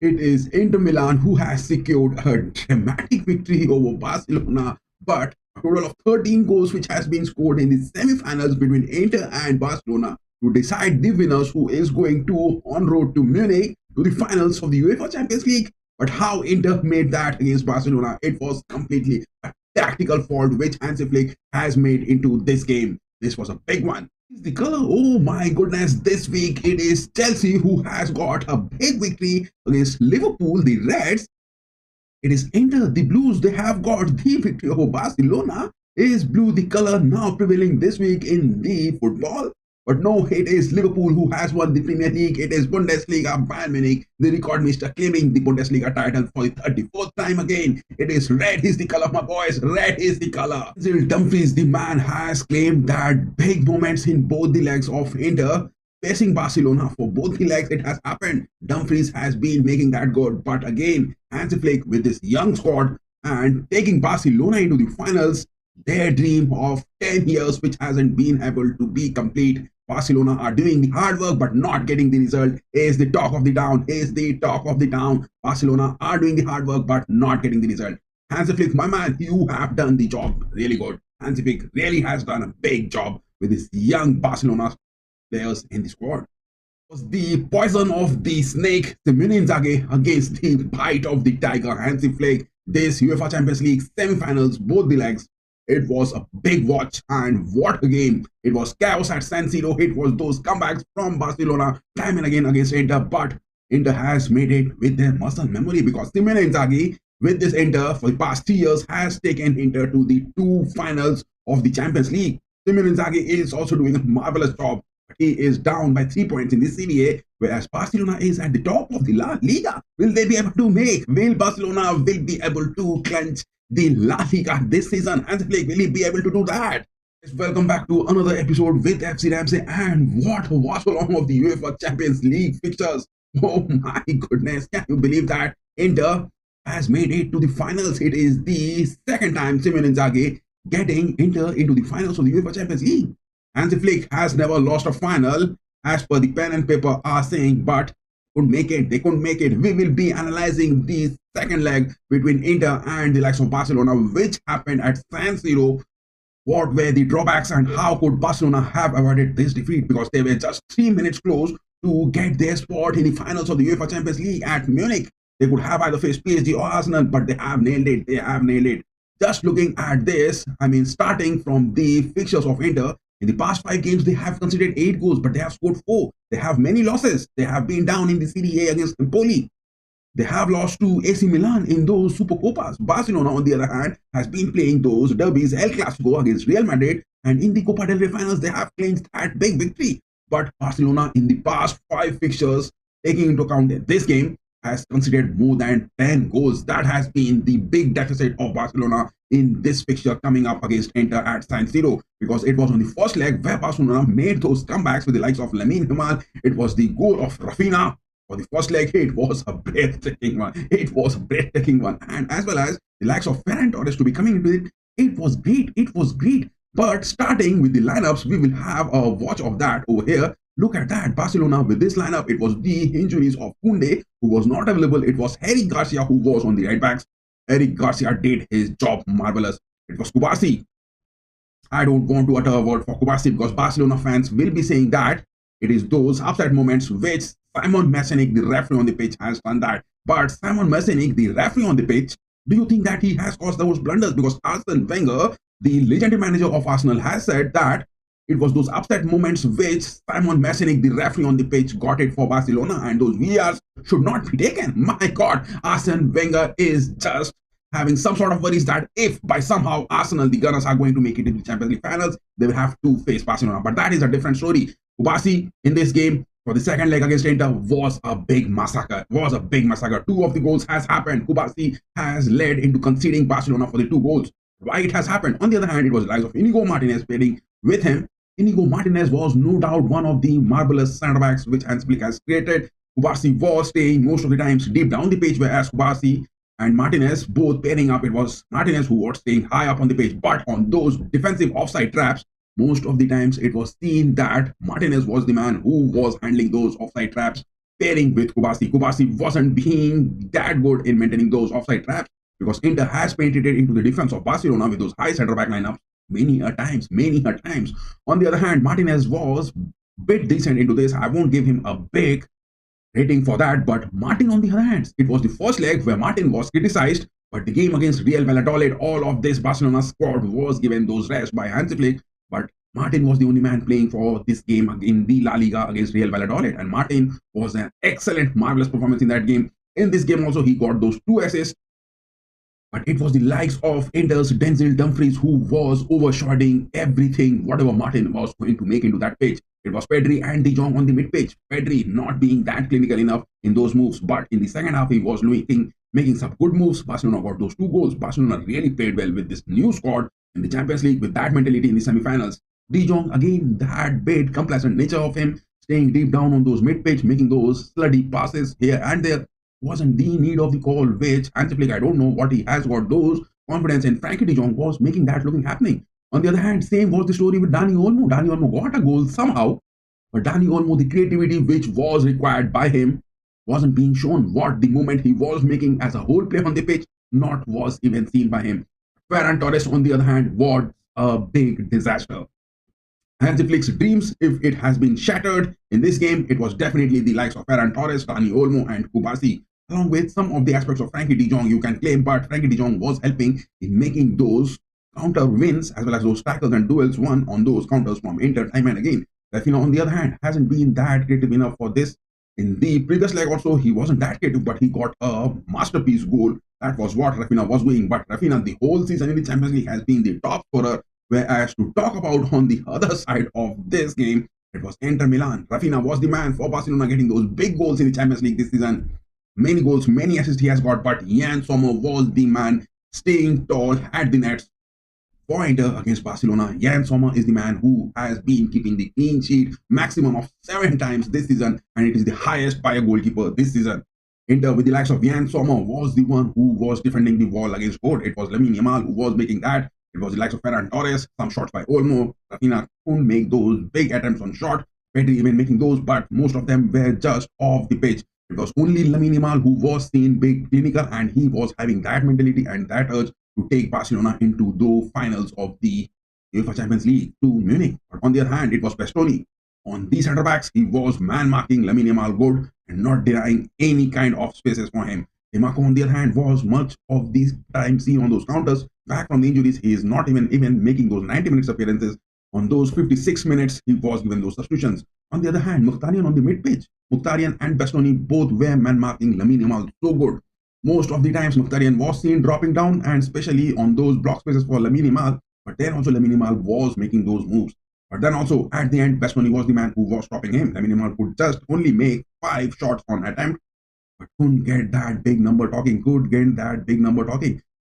It is Inter Milan who has secured a dramatic victory over Barcelona, but a total of 13 goals which has been scored in the semi-finals between Inter and Barcelona to decide the winners who is going to on road to Munich to the finals of the UEFA Champions League. But how Inter made that against Barcelona, it was completely a tactical fault which Hansi Flick has made into this game. This was a big one. The color, oh my goodness, this week it is Chelsea who has got a big victory against Liverpool, the Reds. It is Inter, the Blues, they have got the victory over Barcelona. Is blue the color now prevailing this week in the football? But no, it is Liverpool who has won the Premier League. It is Bundesliga Bayern Munich, the record mister, claiming the Bundesliga title for the 34th time again. It is red is the color, my boys. Red is the color. Dumfries, the man, has claimed that big moments in both the legs of Inter facing Barcelona for both the legs. It has happened. Dumfries has been making that good. But again, Hansi Flick with this young squad and taking Barcelona into the finals, their dream of 10 years which hasn't been able to be complete. Barcelona are doing the hard work but not getting the result. Is the talk of the town. Is the talk of the town. Barcelona are doing the hard work but not getting the result. Hansi Flick, my man, you have done the job really good. Hansi Flick really has done a big job with his young Barcelona players in the squad. Was the poison of the snake, Simone Inzaghi, against the bite of the tiger, Hansi Flick. This UEFA Champions League semi-finals, both the legs. It was a big watch, and what a game. It was chaos at San Siro. It was those comebacks from Barcelona time and again against Inter, but Inter has made it with their muscle memory because Simone Inzaghi with this Inter for the past 3 years has taken Inter to the 2 finals of the Champions League. Simone Inzaghi is also doing a marvelous job. He is down by 3 points in the Serie A, whereas Barcelona is at the top of the La Liga. Will they be able to make? Will Barcelona will be able to clinch the La Liga this season? Hansi Flick, will he be able to do that? Welcome back to another episode with FC Ramsay, and what a watch along of the UEFA Champions League fixtures. Oh my goodness, can you believe that? Inter has made it to the finals. It is the second time Simone Inzaghi getting Inter into the finals of the UEFA Champions League. Hansi Flick has never lost a final, as per the pen and paper are saying, but couldn't make it. They couldn't make it. We will be analyzing the second leg between Inter and the likes of Barcelona, which happened at San Siro. What were the drawbacks and how could Barcelona have avoided this defeat? Because they were just 3 minutes close to get their spot in the finals of the UEFA Champions League at Munich. They could have either faced PSG or Arsenal, but they have nailed it. They have nailed it. Just looking at this, I mean, starting from the fixtures of Inter, in the past 5 games, they have conceded 8 goals, but they have scored 4. They have many losses. They have been down in the Serie A against Empoli. They have lost to AC Milan in those Super Copas. Barcelona, on the other hand, has been playing those derbies, El Clasico against Real Madrid, and in the Copa del Rey finals, they have clinched that big victory. But Barcelona, in the past 5 fixtures, taking into account this game, has conceded more than 10 goals. That has been the big deficit of Barcelona in this fixture coming up against Inter at San Siro, because it was on the first leg where Barcelona made those comebacks with the likes of Lamine Yamal. It was the goal of Raphinha for the first leg. It was a breathtaking one. It was a breathtaking one. And as well as the likes of Ferran Torres to be coming into it, it was great. It was great. But starting with the lineups, we will have a watch of that over here. Look at that, Barcelona with this lineup. It was the injuries of Koundé, who was not available. It was Eric Garcia, who was on the right backs. Eric Garcia did his job marvelous. It was Kubasi. I don't want to utter a word for Kubasi because Barcelona fans will be saying that it is those upset moments which Simon Mesenic, the referee on the pitch, has done that. But Simon Mesenic, the referee on the pitch, do you think that he has caused those blunders? Because Arsene Wenger, the legendary manager of Arsenal, has said that it was those upset moments which Simon Mesenic, the referee on the pitch, got it for Barcelona, and those VRs should not be taken. My God, Arsene Wenger is just having some sort of worries that if by somehow Arsenal, the Gunners, are going to make it in the Champions League finals, they will have to face Barcelona. But that is a different story. Kubasi in this game for the second leg against Inter was a big massacre. 2 of the goals has happened. Kubasi has led into conceding Barcelona for the 2 goals. Why it has happened? On the other hand, it was the likes of Inigo Martinez playing with him. Inigo Martinez was no doubt one of the marvelous centre backs which Hansi Flick has created. Kubasi was staying most of the times deep down the pitch, whereas Kubasi and Martinez both pairing up. It was Martinez who was staying high up on the pitch, but on those defensive offside traps, most of the times it was seen that Martinez was the man who was handling those offside traps pairing with Kubasi. Kubasi wasn't being that good in maintaining those offside traps because Inter has penetrated into the defense of Barcelona with those high centre back lineups many a times, many a times. On the other hand, Martinez was bit decent into this. I won't give him a big rating for that, but Martin on the other hand, it was the first leg where Martin was criticized, but the game against Real Valladolid, all of this Barcelona squad was given those rest by Hansi Flick, but Martin was the only man playing for this game in the La Liga against Real Valladolid, and Martin was an excellent, marvelous performance in that game. In this game also, he got those 2 assists, but it was the likes of Inter's Denzel Dumfries who was overshadowing everything, whatever Martin was going to make into that pitch. It was Pedri and De Jong on the mid-pitch. Pedri not being that clinical enough in those moves, but in the second half, he was making some good moves. Barcelona got those 2 goals. Barcelona really played well with this new squad in the Champions League with that mentality in the semi-finals. De Jong, again, that bit complacent nature of him, staying deep down on those mid-pitch, making those slutty passes here and there, wasn't the need of the call, which Hansi Flick, I don't know what he has got those confidence in. Frankie de Jong was making that looking happening. On the other hand, same was the story with Dani Olmo. Dani Olmo got a goal somehow, but Dani Olmo, the creativity which was required by him wasn't being shown. What the movement he was making as a whole play on the pitch, not was even seen by him. Ferran Torres, on the other hand, was a big disaster. Hansi Flick's dreams, if it has been shattered in this game, it was definitely the likes of Ferran Torres, Dani Olmo, and Kubasi. Along with some of the aspects of Frankie de Jong, you can claim, but Frankie de Jong was helping in making those counter wins as well as those tackles and duels won on those counters from Inter time and again. Raphinha, on the other hand, hasn't been that creative enough for this. In the previous leg also, he wasn't that creative, but he got a masterpiece goal. That was what Raphinha was doing. But Raphinha, the whole season in the Champions League, has been the top scorer. Whereas to talk about on the other side of this game, it was Inter Milan. Raphinha was the man for Barcelona getting those big goals in the Champions League this season. Many goals, many assists he has got, but Yann Sommer was the man staying tall at the nets for Inter against Barcelona. Yann Sommer is the man who has been keeping the clean sheet maximum of 7 times this season, and it is the highest by a goalkeeper this season. Inter, with the likes of Yann Sommer, was the one who was defending the wall against goal. It was Lamine Yamal who was making that. It was the likes of Ferran Torres, some shots by Olmo. Raphinha couldn't make those big attempts on shot. Pedri even making those, but most of them were just off the pitch. It was only Lamine Yamal who was seen big clinical, and he was having that mentality and that urge to take Barcelona into the finals of the UEFA Champions League to Munich. But on the other hand, it was Bastoni. On these centre backs, he was man marking Lamine Yamal good and not denying any kind of spaces for him. Demarco, on the other hand, was much of this time seen on those counters. Back from the injuries, he is not even making those 90 minutes appearances. On those 56 minutes, he was given those substitutions. On the other hand, Mkhitaryan on the mid-pitch. Mkhitaryan and Bastoni both were man-marking Lamine Yamal so good. Most of the times, Mkhitaryan was seen dropping down, and especially on those block spaces for Lamine Yamal. But then also Lamine Yamal was making those moves. But then also, at the end, Bastoni was the man who was stopping him. Lamine Yamal could just only make 5 shots on attempt, but couldn't get that big number talking,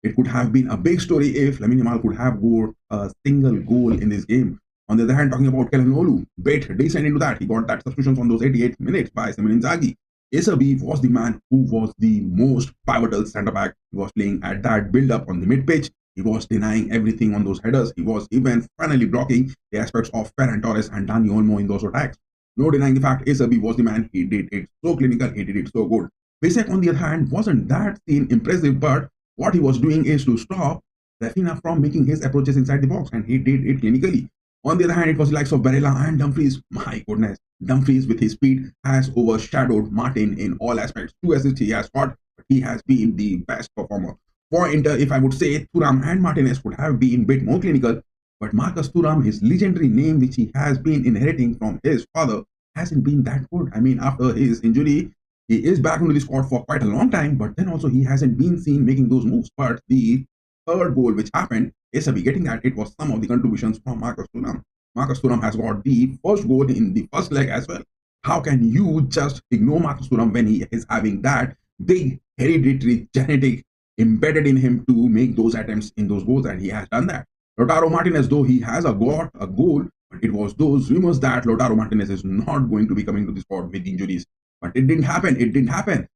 It could have been a big story if Lamine Yamal could have scored a single goal in this game. On the other hand, talking about Çalhanoğlu, bit decent into that. He got that substitutions on those 88 minutes by Simone Inzaghi. Acerbi was the man who was the most pivotal centre-back. He was playing at that build-up on the mid-pitch. He was denying everything on those headers. He was even finally blocking the aspects of Ferran Torres and Dani Olmo in those attacks. No denying the fact, Acerbi was the man. He did it so clinical. He did it so good. Bisek, on the other hand, wasn't that seen impressive, but what he was doing is to stop Raphinha from making his approaches inside the box, and he did it clinically. On the other hand, it was the likes of Barella and Dumfries. My goodness, Dumfries with his speed has overshadowed Martin in all aspects. 2 assists he has got, but he has been the best performer. For Inter, if I would say, Thuram and Martinez could have been a bit more clinical, but Marcus Thuram, his legendary name which he has been inheriting from his father, hasn't been that good. I mean, after his injury, he is back into the squad for quite a long time, but then also he hasn't been seen making those moves. But the third goal which happened, Acerbi getting that, it was some of the contributions from Marcus Thuram. Marcus Thuram has got the first goal in the first leg as well. How can you just ignore Marcus Thuram when he is having that big hereditary genetic embedded in him to make those attempts in those goals, and he has done that. Lautaro Martinez, though he has got a goal, but it was those rumors that Lautaro Martinez is not going to be coming to the squad with injuries. But it didn't happen.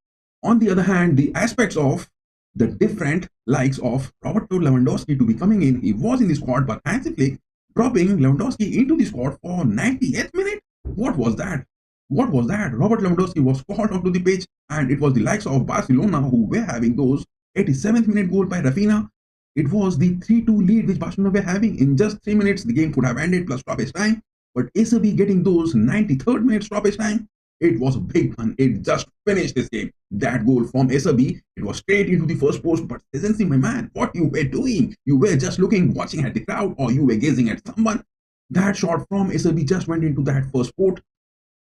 On the other hand, the aspects of the different likes of Roberto Lewandowski to be coming in, he was in the squad, but Hansi Flick dropping Lewandowski into the squad for 98th minute. What was that? What was that? Robert Lewandowski was called onto the pitch, and it was the likes of Barcelona who were having those 87th minute goal by Raphinha. It was the 3-2 lead which Barcelona were having. In just 3 minutes, the game could have ended plus stoppage time. But ASB getting those 93rd minute stoppage time, it was a big one. It just finished this game. That goal from ASB, it was straight into the first post. But Sezensi, my man, what you were doing? You were just looking, watching at the crowd, or you were gazing at someone. That shot from ASB just went into that first post.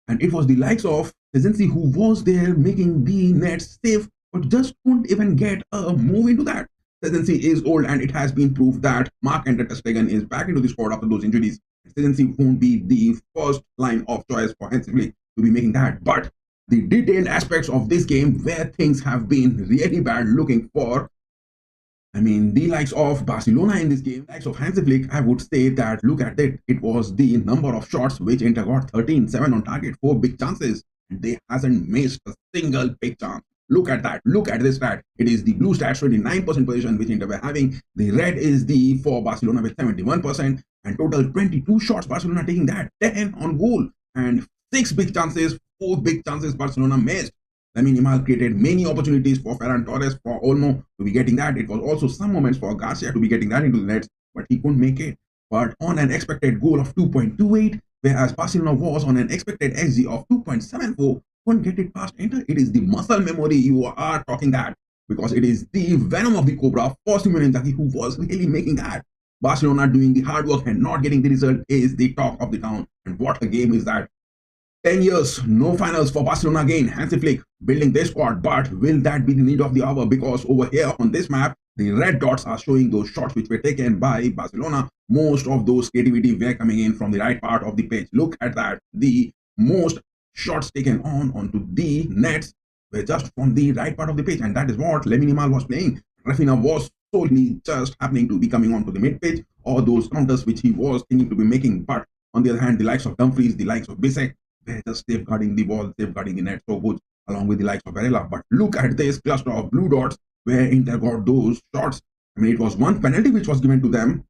And it was the likes of Sezensi who was there making the net safe, but just couldn't even get a move into that. Sezensi is old, and it has been proved that Marc-Andre ter Stegen is back into the squad after those injuries. Sezensi won't be the first line of choice for Hansi Flick to be making that. But the detailed aspects of this game where things have been really bad looking for, the likes of Barcelona in this game, likes of Hansi Flick, I would say that look at it. It was the number of shots which Inter got 13, 7 on target, 4 big chances. And they hasn't missed a single big chance. Look at that. Look at this stat. It is the blue stat, 29% position which Inter were having. The red is the for Barcelona with 71%. And total 22 shots, Barcelona taking that, 10 on goal. And 6 big chances, 4 big chances Barcelona missed. Lamine Yamal created many opportunities for Ferran Torres, for Olmo to be getting that. It was also some moments for Garcia to be getting that into the nets, but he couldn't make it. But on an expected goal of 2.28, whereas Barcelona was on an expected XG of 2.74, couldn't get it past Inter. It is the muscle memory you are talking that, because it is the venom of the Cobra for Simone Inzaghi who was really making that. Barcelona doing the hard work and not getting the result is the talk of the town. And what a game is that. 10 years, no finals for Barcelona again. Hansi Flick building their squad, but will that be the need of the hour? Because over here on this map, the red dots are showing those shots which were taken by Barcelona. Most of those creativity were coming in from the right part of the pitch. Look at that. The most shots taken onto the nets were just from the right part of the pitch, and that is what Lamine Yamal was playing. Raphinha was solely just happening to be coming onto the mid pitch, or those counters which he was thinking to be making. But on the other hand, the likes of Dumfries, the likes of Bissek, they're just safeguarding the ball, safeguarding the net so good, along with the likes of Varela. But look at this cluster of blue dots where Inter got those shots. It was one penalty which was given to them.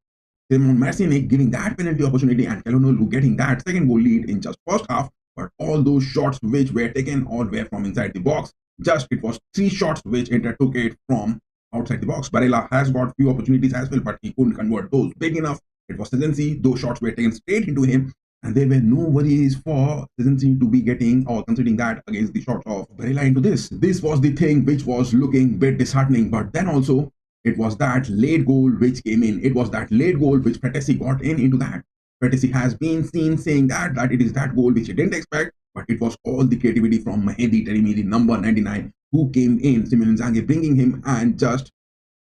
Simon Marcinic giving that penalty opportunity, and Çalhanoğlu getting that second goal lead in just first half. But all those shots which were taken all were from inside the box. Just it was 3 shots which Inter took it from outside the box. Varela has got few opportunities as well, but he couldn't convert those big enough. It was Sezensi. Those shots were taken straight into him. And there were no worries for Sezensi to be getting or considering that against the shots of Varela into this. This was the thing which was looking a bit disheartening. But then also, it was that late goal which came in. It was that late goal which Frattesi got into that. Frattesi has been seen saying that it is that goal which he didn't expect. But it was all the creativity from Mehdi Taremi, the number 99, who came in. Simone Inzaghi bringing him and just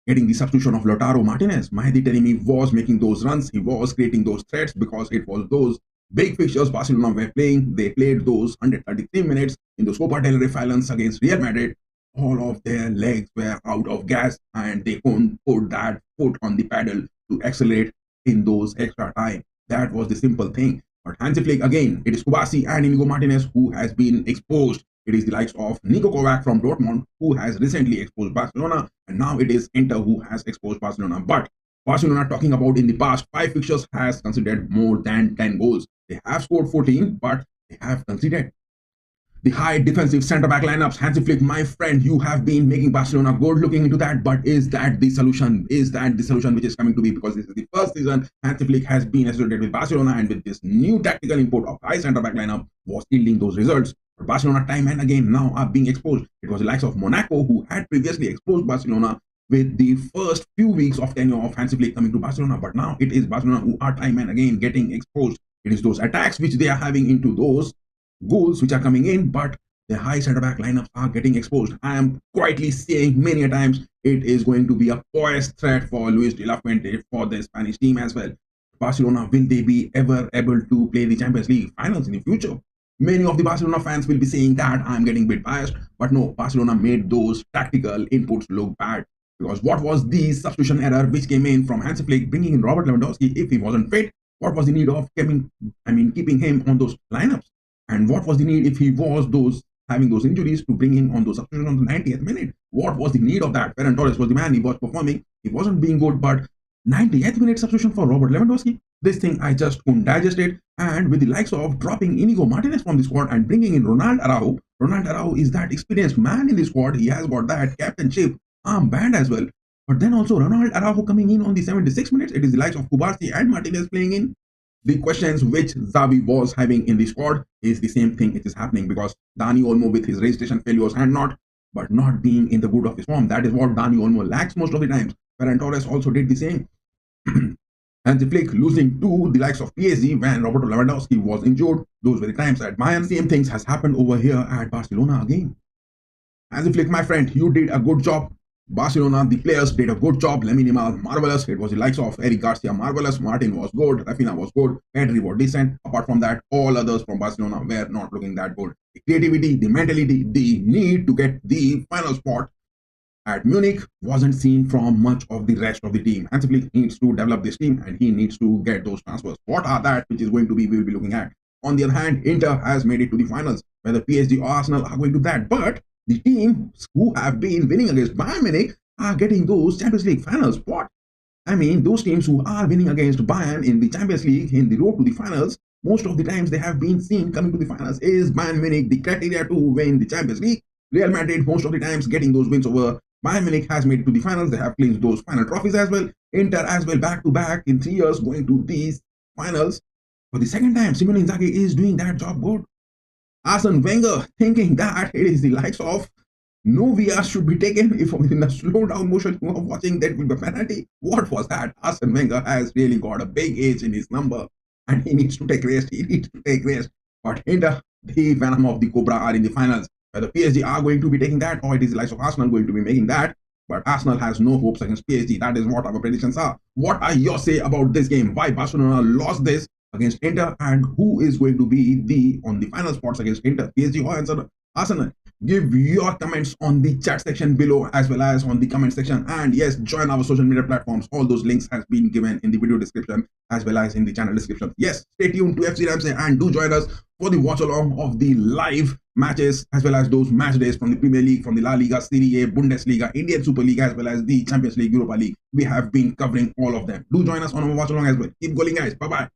getting the substitution of Lautaro Martinez. Mehdi Taremi was making those runs. He was creating those threats because it was those big fixtures Barcelona were playing. They played those 133 minutes in the Copa del Rey finals against Real Madrid. All of their legs were out of gas, and they couldn't put that foot on the pedal to accelerate in those extra time. That was the simple thing. But Hansi Flick, again, it is Kubasi and Inigo Martinez who has been exposed. It is the likes of Niko Kovac from Dortmund who has recently exposed Barcelona, and now it is Inter who has exposed Barcelona. But Barcelona, talking about in the past 5 fixtures, has considered more than 10 goals. They have scored 14, but they have conceded. The high defensive centre-back lineups, Hansi Flick, my friend, you have been making Barcelona good looking into that, but is that the solution? Is that the solution which is coming to be? Because this is the first season Hansi Flick has been associated with Barcelona, and with this new tactical input of high centre-back lineup was yielding those results. But Barcelona time and again now are being exposed. It was the likes of Monaco who had previously exposed Barcelona with the first few weeks of tenure of Hansi Flick coming to Barcelona, but now it is Barcelona who are time and again getting exposed. It is those attacks which they are having into those goals which are coming in, but the high centre-back lineups are getting exposed. I am quietly saying many a times it is going to be a poised threat for Luis de la Fuente for the Spanish team as well. Barcelona, will they be ever able to play the Champions League finals in the future? Many of the Barcelona fans will be saying that I'm getting a bit biased, but no, Barcelona made those tactical inputs look bad. Because what was the substitution error which came in from Hansi Flick bringing in Robert Lewandowski if he wasn't fit? What was the need of keeping him on those lineups? And what was the need if he was having those injuries to bring him on those substitutions on the 90th minute? What was the need of that? Ferran Torres was the man, he was performing, he wasn't being good, but 90th minute substitution for Robert Lewandowski? This thing I just couldn't digest it. And with the likes of dropping Inigo Martinez from the squad and bringing in Ronald Araujo is that experienced man in the squad. He has got that captainship armband as well. But then also Ronald Araujo coming in on the 76 minutes. It is the likes of Kubarsi and Martinez playing in. The questions which Xavi was having in the squad is the same thing it is happening, because Dani Olmo with his registration failures and not being in the good of his form. That is what Dani Olmo lacks most of the times. Ferran Torres also did the same. Hansi Flick losing to the likes of PSG when Roberto Lewandowski was injured. Those were the times at Bayern. Same things has happened over here at Barcelona again. Hansi Flick, my friend, you did a good job. Barcelona, the players did a good job. Lamine Yamal, marvelous. It was the likes of Eric Garcia, marvelous. Martin was good. Raphinha was good. Pedri was decent. Apart from that, all others from Barcelona were not looking that good. The creativity, the mentality, the need to get the final spot at Munich wasn't seen from much of the rest of the team. Hansi Flick needs to develop this team and he needs to get those transfers. What are that which is going to be we will be looking at? On the other hand, Inter has made it to the finals. Whether PSG or Arsenal are going to that, but the teams who have been winning against Bayern Munich are getting those Champions League finals. What? I mean, those teams who are winning against Bayern in the Champions League in the road to the finals, most of the times they have been seen coming to the finals. Is Bayern Munich the criteria to win the Champions League? Real Madrid, most of the times getting those wins over Bayern Munich, has made it to the finals. They have clinched those final trophies as well. Inter as well, back to back in 3 years going to these finals. For the second time, Simone Inzaghi is doing that job good. Arsene Wenger thinking that it is the likes of no VR should be taken if in a slow down motion of watching that will be a penalty. What was that? Arsene Wenger has really got a big age in his number and he needs to take rest. But Inter, the venom of the Cobra, are in the finals. Whether PSG are going to be taking that or it is the likes of Arsenal going to be making that. But Arsenal has no hopes against PSG. That is what our predictions are. What are your say about this game? Why Barcelona lost this against Inter, and who is going to be on the final spots against Inter, PSG or Arsenal? Give your comments on the chat section below as well as on the comment section, and yes, join our social media platforms. All those links has been given in the video description as well as in the channel description. Yes, stay tuned to FC RAMSAY and do join us for the watch along of the live matches as well as those match days from the Premier League, from the La Liga, Serie A, Bundesliga, Indian Super League as well as the Champions League, Europa League. We have been covering all of them. Do join us on our watch along as well. Keep going, guys. Bye bye.